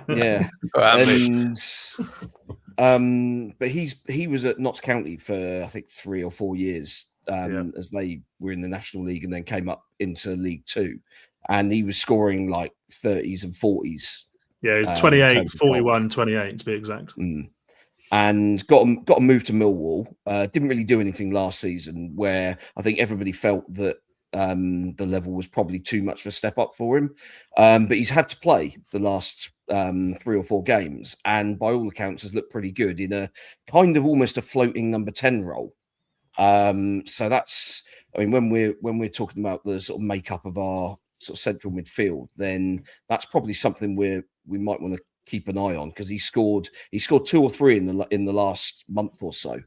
yeah. But he was at Notts County for I think 3 or 4 years as they were in the National League, and then came up into League Two, and he was scoring like 30s and 40s. Yeah, he's 28, 41, 28 to be exact. And got a move to Milwall. Didn't really do anything last season, where I think everybody felt that the level was probably too much of a step up for him. But he's had to play the last 3 or 4 games, and by all accounts has looked pretty good in a kind of almost a floating number 10 role. So that's, I mean, when we're talking about the sort of makeup of our sort of central midfield, then that's probably something we might want to keep an eye on, because he scored 2 or 3 in the last month or so.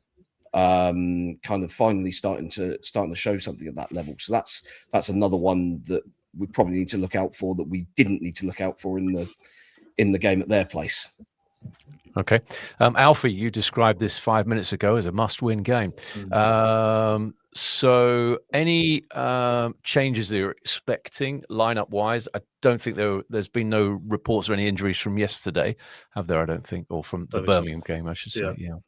Kind of finally starting to show something at that level. So that's another one that we probably need to look out for, that we didn't need to look out for in the game at their place. Okay. Alfie, you described this 5 minutes ago as a must-win game. So any changes that you're expecting lineup-wise? I don't think there's been no reports or any injuries from yesterday, have there? I don't think, or from the Birmingham game, I should say. Yeah.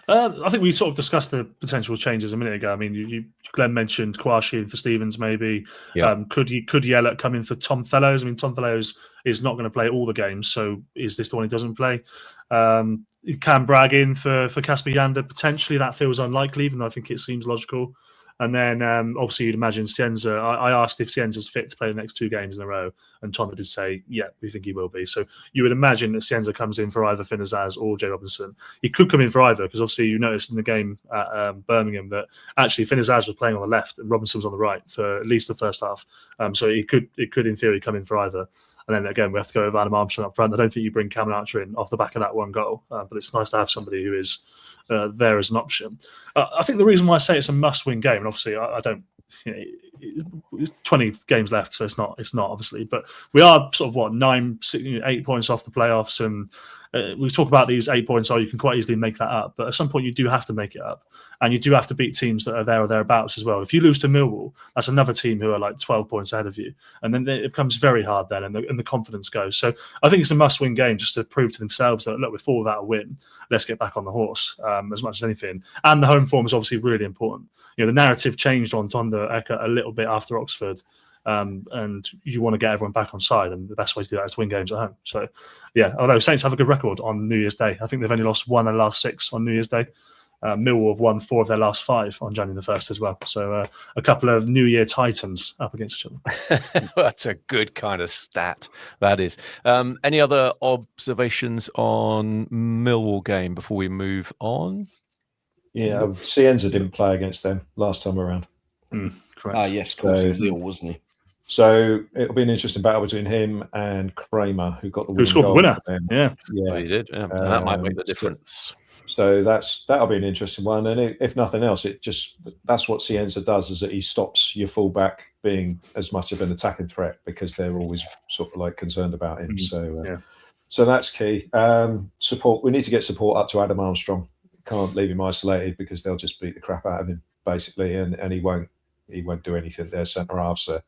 I think we sort of discussed the potential changes a minute ago. I mean, Glenn mentioned Kwashi for Stevens, maybe. Yeah. Could Yellett come in for Tom Fellows? I mean, Tom Fellows is not going to play all the games, so is this the one he doesn't play? Can Bragg in for Kasper Yander? Potentially, that feels unlikely, even though I think it seems logical. And then, obviously, you'd imagine Cienza. I asked if Cienza's fit to play the next 2 games in a row, and Tom did say, yeah, we think he will be. So you would imagine that Cienza comes in for either Finn Azaz or Jay Robinson. He could come in for either, because obviously you noticed in the game at Birmingham that actually Finn Azaz was playing on the left and Robinson was on the right for at least the first half. So it could, in theory, come in for either. And then again, we have to go with Adam Armstrong up front. I don't think you bring Cameron Archer in off the back of that 1 goal, but it's nice to have somebody who is there as an option. I think the reason why I say it's a must-win game, and obviously I don't, 20 games left, so it's not obviously, but we are sort of 8 points off the playoffs, and we talk about these 8 points, you can quite easily make that up. But at some point, you do have to make it up. And you do have to beat teams that are there or thereabouts as well. If you lose to Milwall, that's another team who are like 12 points ahead of you. And then it becomes very hard then, and the confidence goes. So I think it's a must-win game just to prove to themselves that, look, we're 4 without a win. Let's get back on the horse as much as anything. And the home form is obviously really important. The narrative changed on Tonda Eka a little bit after Oxford. And you want to get everyone back on side, and the best way to do that is to win games at home. So, yeah, although Saints have a good record on New Year's Day, I think they've only lost 1 of their last 6 on New Year's Day. Milwall have won 4 of their last 5 on January the 1st as well. So a couple of New Year Titans up against each other. That's a good kind of stat, that is. Any other observations on Millwall game before we move on? Yeah, Cienza didn't play against them last time around. Correct. Yes, of course, he was ill, wasn't he? So it'll be an interesting battle between him and Kramer, who got the winning Who scored the goal. winner? Yeah, Well, he did. Yeah. That might make the difference. So that'll be an interesting one. And if nothing else, that's what Cienza does, is that he stops your fullback being as much of an attacking threat, because they're always sort of like concerned about him. So that's key. Support. We need to get support up to Adam Armstrong. Can't leave him isolated, because they'll just beat the crap out of him basically, and he won't do anything. Their centre halves are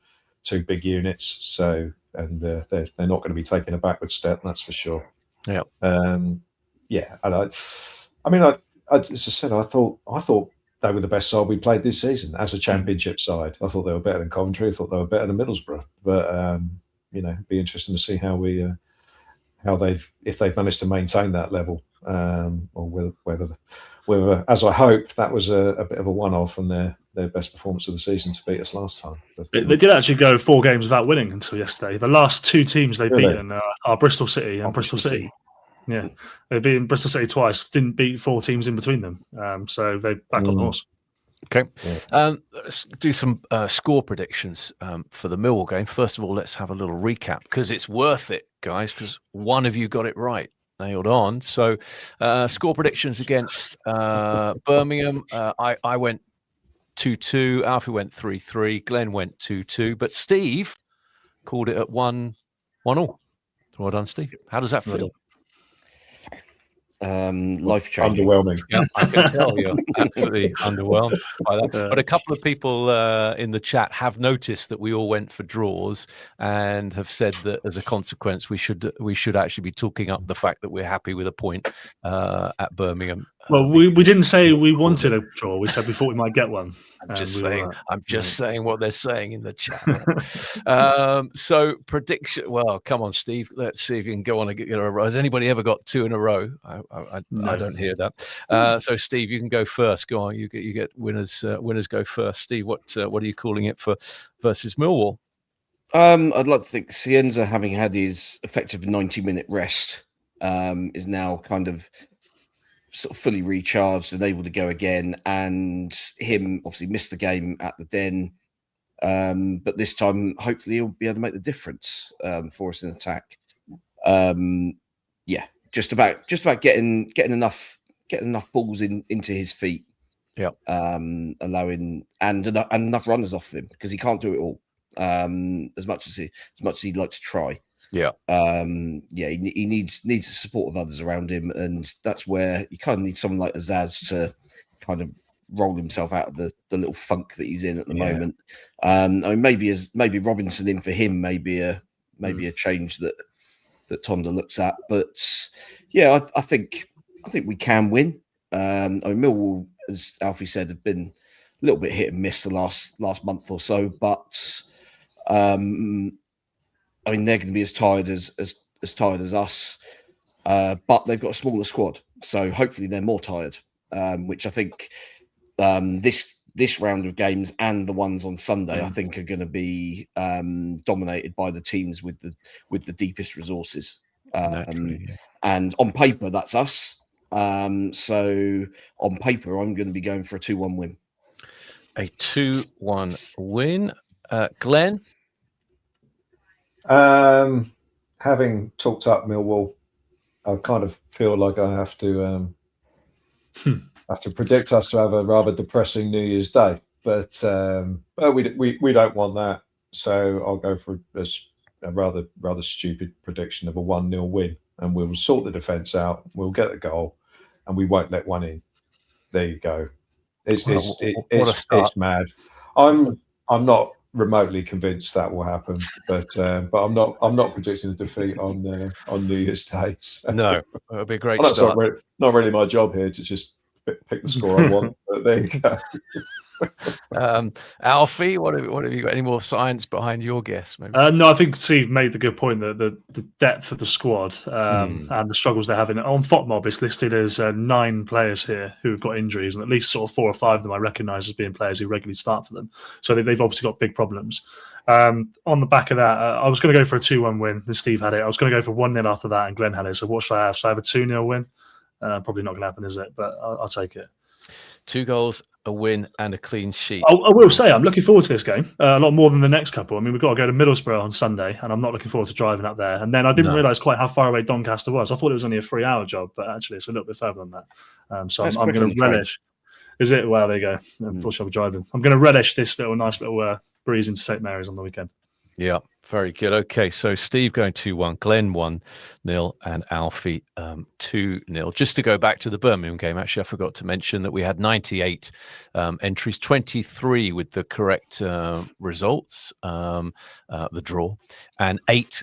2 big units, so they're not going to be taking a backward step, that's for sure. Yeah. And as I said, I thought they were the best side we played this season as a championship side. I thought they were better than Coventry. I thought they were better than Middlesbrough. But it'd be interesting to see how if they've managed to maintain that level, or whether, as I hope, that was a bit of a one-off and their best performance of the season to beat us last time. But, they did actually go 4 games without winning until yesterday. The last 2 teams they've beaten are Bristol City and Bristol City. Yeah, they've beaten Bristol City twice, didn't beat 4 teams in between them. So they're back on the horse. Okay. Let's do some score predictions for the Millwall game. First of all, let's have a little recap, because it's worth it, guys, because one of you got it right. Nailed on. So score predictions against Birmingham. I went 2-2. Alfie went 3-3. Glenn went 2-2. But Steve called it at 1-1 all. Well done, Steve. How does that feel? Life changing. Underwhelming. Yeah, I can tell you're absolutely underwhelmed by that. But a couple of people in the chat have noticed that we all went for draws and have said that as a consequence we should actually be talking up the fact that we're happy with a point at Birmingham. Well, we didn't say we wanted a draw. We said we thought we might get one. I'm just saying what they're saying in the chat. So prediction. Well, come on, Steve. Let's see if you can go on and get a row. Has anybody ever got 2 in a row? I don't hear that. So Steve, you can go first. Go on. You get winners. Winners go first. Steve, what are you calling it for versus Millwall? I'd like to think Cienza, having had his effective 90-minute rest, is now kind of sort of fully recharged and able to go again. And him obviously missed the game at the Den, but this time hopefully he'll be able to make the difference for us in attack. Just about getting enough balls into his feet. Yeah. Allowing and enough runners off him, because he can't do it all. As much as he'd like to try. Yeah. He needs the support of others around him, and that's where you kind of need someone like Azaz to kind of roll himself out of the little funk that he's in at the moment. Maybe Robinson in for him may be a change that Tonda looks at, but I think we can win. Millwall, as Alfie said, have been a little bit hit and miss the last month or so, but they're going to be as tired as us, but they've got a smaller squad, so hopefully they're more tired. Which I think this round of games and the ones on Sunday, I think, are going to be dominated by the teams with the deepest resources. And on paper, that's us. So on paper, I'm going to be going for a 2-1 win. A 2-1 win. Glenn? Having talked up Millwall, I kind of feel like I have to predict us to have a rather depressing New Year's Day, but we don't want that. So I'll go for a rather stupid prediction of a 1-0 win and we'll sort the defence out. We'll get the goal, and we won't let one in. There you go. It's mad. I'm not remotely convinced that will happen, but I'm not predicting a defeat on New Year's Day. So. No, it'll be a great That's start. not really my job here to just pick the score I want. But there you go. Alfie, what have you got? Any more science behind your guess? Maybe? No, I think Steve made the good point that the depth of the squad and the struggles they're having. On FotMob, it's listed as 9 players here who've got injuries, and at least sort of 4 or 5 of them I recognise as being players who regularly start for them. So they've obviously got big problems. On the back of that, I was going to go for a 2-1 win. Then Steve had it. I was going to go for 1-0 after that, and Glenn had it. So what should I have? Should I have a 2-0 win? Probably not going to happen, is it? But I'll take it. 2 goals, a win, and a clean sheet. I will say I'm looking forward to this game a lot more than the next couple. I mean, we've got to go to Middlesbrough on Sunday, and I'm not looking forward to driving up there. And then I didn't realise quite how far away Doncaster was. I thought it was only a 3-hour job, but actually it's a little bit further than that. So I'm going to relish. Is it? Well, there you go. Unfortunately, I'll be driving. I'm going to relish this nice little breeze into St Mary's on the weekend. Yeah, very good. Okay, so Steve going 2-1, Glenn 1-0, and Alfie 2-0. Just to go back to the Birmingham game, actually, I forgot to mention that we had 98 entries, 23 with the correct results, the draw, and 8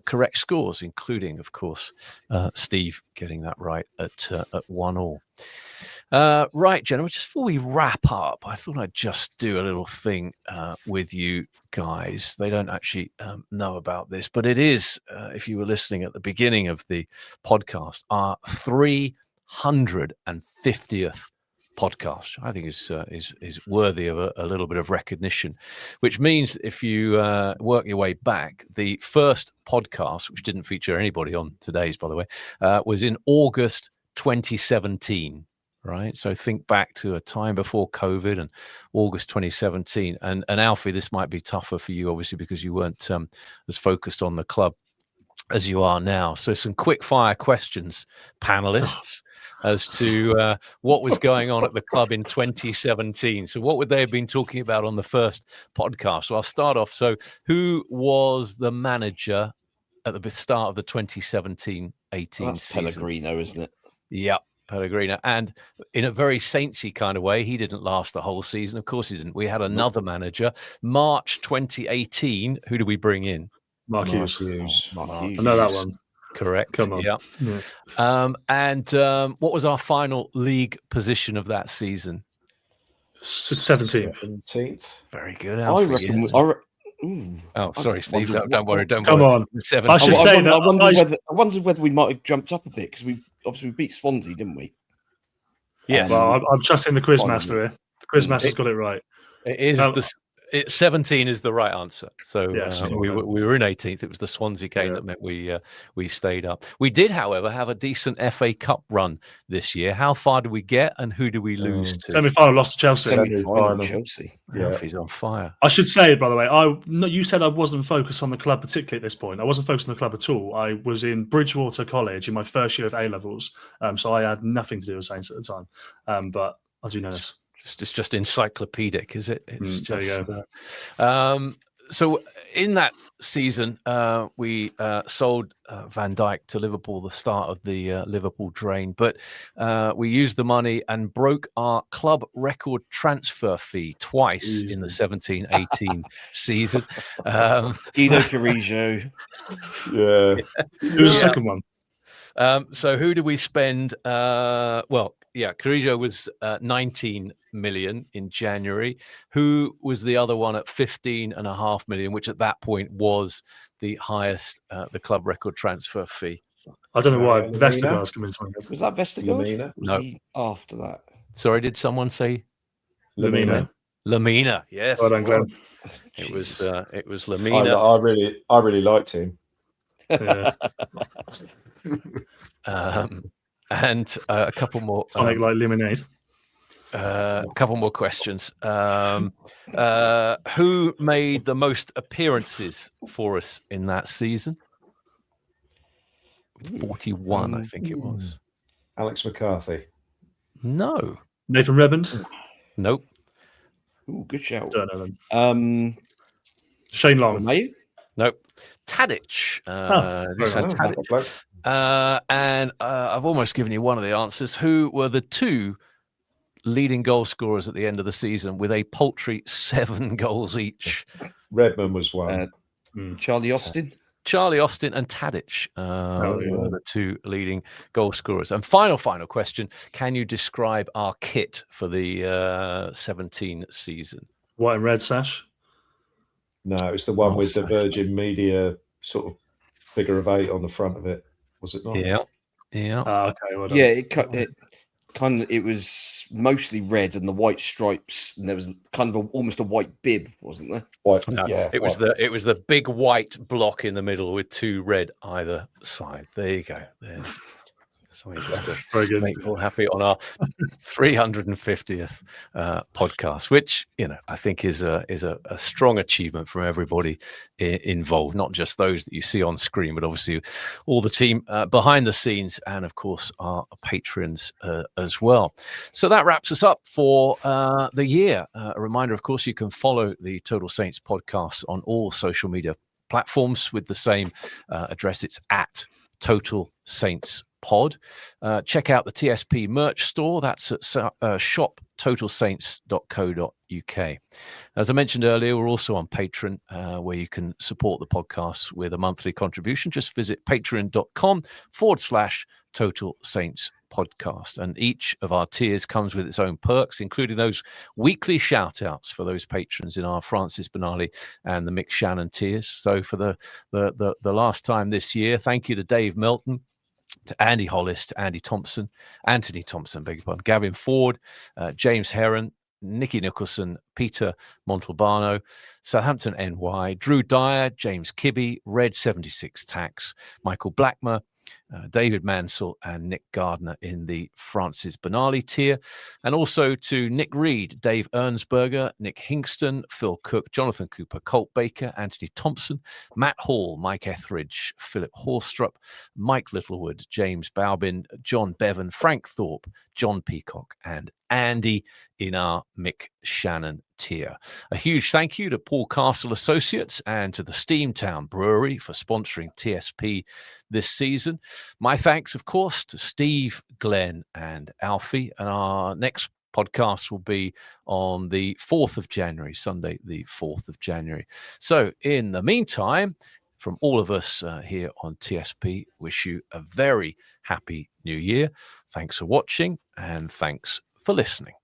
correct scores, including, of course, Steve getting that right at 1-1. Right, gentlemen, just before we wrap up, I thought I'd just do a little thing with you guys. They don't actually know about this, but it is, if you were listening at the beginning of the podcast, our 350th podcast. I think is worthy of a little bit of recognition, which means if you work your way back, the first podcast, which didn't feature anybody on today's, by the way, was in August 2017. Right, so think back to a time before COVID and August 2017. And Alfie, this might be tougher for you, obviously, because you weren't as focused on the club as you are now. So some quick fire questions, panelists, as to what was going on at the club in 2017. So what would they have been talking about on the first podcast? So I'll start off. So who was the manager at the start of the 2017-18 season? Pellegrino, isn't it? Yeah. Pellegrino, and in a very saintsy kind of way, he didn't last the whole season. Of course he didn't. We had another manager. March 2018, who do we bring in? Mark Hughes. Mark Hughes. I know that one. Correct. Come on. Yeah. And what was our final league position of that season? 17th. Very good, Alfie. Sorry, Steve. Don't worry. Come on. 7. I should say that. I wondered whether we might have jumped up a bit because we beat Swansea, didn't we? Yes. Well, I'm trusting the quizmaster here. The quizmaster's got it right. It is 17 is the right answer. So yes, we were in 18th. It was the Swansea game that meant we stayed up. We did, however, have a decent FA Cup run this year. How far did we get, and who do we lose to? Semi-final lost to Chelsea. Semi-final Chelsea. Yeah, he's on fire. I should say, by the way, you said I wasn't focused on the club particularly at this point. I wasn't focused on the club at all. I was in Bridgewater College in my first year of A-levels, so I had nothing to do with Saints at the time. But I do know this. It's just encyclopedic, is it? It's just. There you go. So in that season, we sold Van Dijk to Liverpool, the start of the Liverpool drain. But we used the money and broke our club record transfer fee twice in the 17-18 season. Guido Carrillo. Yeah. Who was the second one? So who do we spend? Carrillo was 19 million in January. Who was the other one at 15.5 million, which at that point was the highest, the club record transfer fee? I don't know why Vestergaard's come into it. Was that Vestergaard? No. He after that? Sorry, did someone say Lamina? Lamina, yes. Well done, Glenn. It was Lamina. I really liked him. Yeah. And a couple more. Like lemonade. A couple more questions. Who made the most appearances for us in that season? 41, I think it was. Alex McCarthy. No. Nathan Redmond. Nope. Ooh, good shout. Don't know them. Shane Long. Nope. Tadic. And I've almost given you one of the answers. Who were the two leading goal scorers at the end of the season with a paltry 7 goals each? Redmond was one. Charlie Austin. Charlie Austin and Tadic were the two leading goal scorers. And final question. Can you describe our kit for the 17 season? White and red sash? No, it's the one with the Virgin Media sort of figure of 8 on the front of it. Was it not? Yeah. Okay. Well Yeah, it was mostly red and the white stripes, and there was kind of almost a white bib, wasn't there? White, no, yeah. It was the big white block in the middle with 2 red either side. There you go. There's something just to make people happy on our 350th podcast, which I think is a strong achievement from everybody involved, not just those that you see on screen, but obviously all the team behind the scenes, and of course our patrons as well. So that wraps us up for the year. A reminder, of course, you can follow the Total Saints podcast on all social media platforms with the same address. It's at Total Saints Pod. Check out the TSP merch store. That's at shoptotalsaints.co.uk. As I mentioned earlier, we're also on Patreon, where you can support the podcast with a monthly contribution. Just visit patreon.com/Total Saints Podcast. And each of our tiers comes with its own perks, including those weekly shout outs for those patrons in our Francis Benali and the Mick Shannon tiers. So for the last time this year, thank you to Dave Melton, to Andy Hollis, to Anthony Thompson, beg your pardon, Gavin Ford, James Heron, Nicky Nicholson, Peter Montalbano, Southampton NY, Drew Dyer, James Kibbe, Red 76 Tax, Michael Blackmer, David Mansell and Nick Gardner in the Francis Benali tier, and also to Nick Reed, Dave Ernsberger, Nick Hingston, Phil Cook, Jonathan Cooper, Colt Baker, Anthony Thompson, Matt Hall, Mike Etheridge, Philip Horstrup, Mike Littlewood, James Baubin, John Bevan, Frank Thorpe, John Peacock, and Andy in our Mick Shannon tier. A huge thank you to Paul Castle Associates and to the Steamtown Brewery for sponsoring TSP this season. My thanks, of course, to Steve, Glenn, and Alfie. And our next podcast will be on the 4th of January, Sunday, the 4th of January. So in the meantime, from all of us here on TSP, wish you a very happy new year. Thanks for watching and thanks for listening.